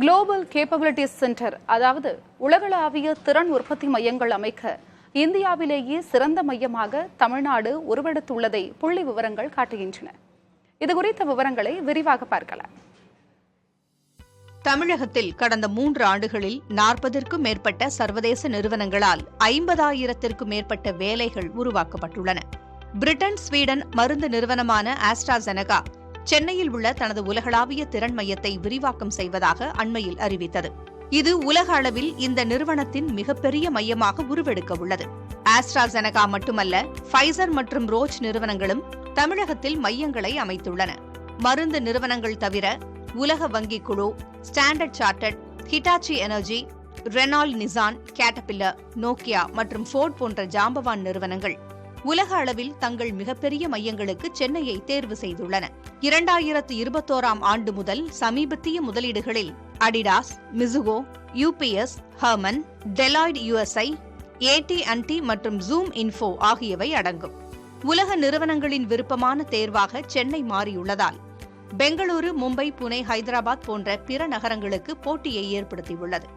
Global capabilities centre, அதாவது உலகளாவிய திறன் உற்பத்தி மையங்கள் அமைக்க இந்தியாவிலேயே சிறந்த மையமாக தமிழ்நாடு உருவெடுத்துள்ளதை புள்ளி விவரங்கள் காட்டுகின்றன. இதுகுறித்த விவரங்களை விரிவாக பார்க்கலாம். தமிழகத்தில் கடந்த 3 ஆண்டுகளில் 40ற்கும் மேற்பட்ட சர்வதேச நிறுவனங்களால் 50,000ற்கும் மேற்பட்ட வேலைகள் உருவாக்கப்பட்டுள்ளன. பிரிட்டன், ஸ்வீடன் மருந்து நிறுவனமான ஆஸ்ட்ராசெனகா சென்னையில் உள்ள தனது உலகளாவிய திறன் மையத்தை விரிவாக்கம் செய்வதாக அண்மையில் அறிவித்தது. இது உலக அளவில் இந்த நிறுவனத்தின் மிகப்பெரிய மையமாக உருவெடுக்க உள்ளது. ஆஸ்ட்ராசெனகா மட்டுமல்ல, ஃபைசர் மற்றும் ரோச் நிறுவனங்களும் தமிழகத்தில் மையங்களை அமைத்துள்ளன. மருந்து நிறுவனங்கள் தவிர உலக வங்கி குழு, standard chartered, Hitachi energy, Reynold Nissan, caterpillar, Nokia மற்றும் ஃபோர்ட் போன்ற ஜாம்பவான் நிறுவனங்கள் உலக அளவில் தங்கள் மிகப்பெரிய மையங்களுக்கு சென்னையை தேர்வு செய்துள்ளன. 2021ஆம் ஆண்டு முதல் சமீபத்திய முதலீடுகளில் Adidas, Mizuno, UPS, Herman, Deloitte USI, AT&T மற்றும் ஜூம் இன்ஃபோ ஆகியவை அடங்கும். உலக நிறுவனங்களின் விருப்பமான தேர்வாக சென்னை மாறியுள்ளதால் பெங்களூரு, மும்பை, புனே, ஹைதராபாத் போன்ற பிற நகரங்களுக்கு போட்டியை ஏற்படுத்தியுள்ளது.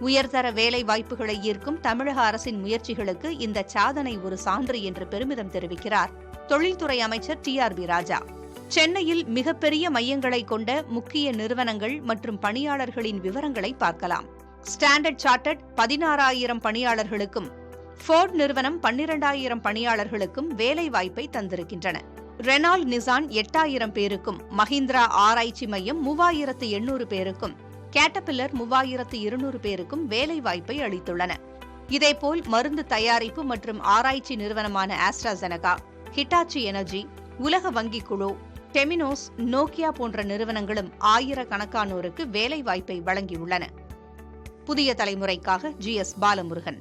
உயர்தர வேலை வாய்ப்புகளை ஈர்க்கும் தமிழக அரசின் முயற்சிகளுக்கு இந்த சாதனை ஒரு சான்று என்று பெருமிதம் தெரிவிக்கிறார் தொழில்துறை அமைச்சர் TRB ராஜா. சென்னையில் மிகப்பெரிய மையங்களை கொண்ட முக்கிய நிறுவனங்கள் மற்றும் பணியாளர்களின் விவரங்களை பார்க்கலாம். ஸ்டாண்டர்ட் சார்ட்டர்ட் 16,000 பணியாளர்களுக்கும், ஃபோர்ட் நிறுவனம் 12,000 பணியாளர்களுக்கும் வேலை வாய்ப்பை தந்திருக்கின்றன. ரெனால்ட் நிசான் 8,000 பேருக்கும், மஹிந்திரா ஆராய்ச்சி மையம் 3,800 பேருக்கும், கேட்டபில்லர் 3,200 பேருக்கும் வேலை வாய்ப்பை அளித்துள்ளன. இதேபோல் மருந்து தயாரிப்பு மற்றும் ஆராய்ச்சி நிறுவனமான ஆஸ்ட்ராசெனகா, ஹிட்டாச்சி எனர்ஜி, உலக வங்கி குழு, டெமினோஸ், நோக்கியா போன்ற நிறுவனங்களும் ஆயிரக்கணக்கானோருக்கு வேலை வாய்ப்பை வழங்கியுள்ளன. புதிய தலைமுறைக்காக GS பாலமுருகன்.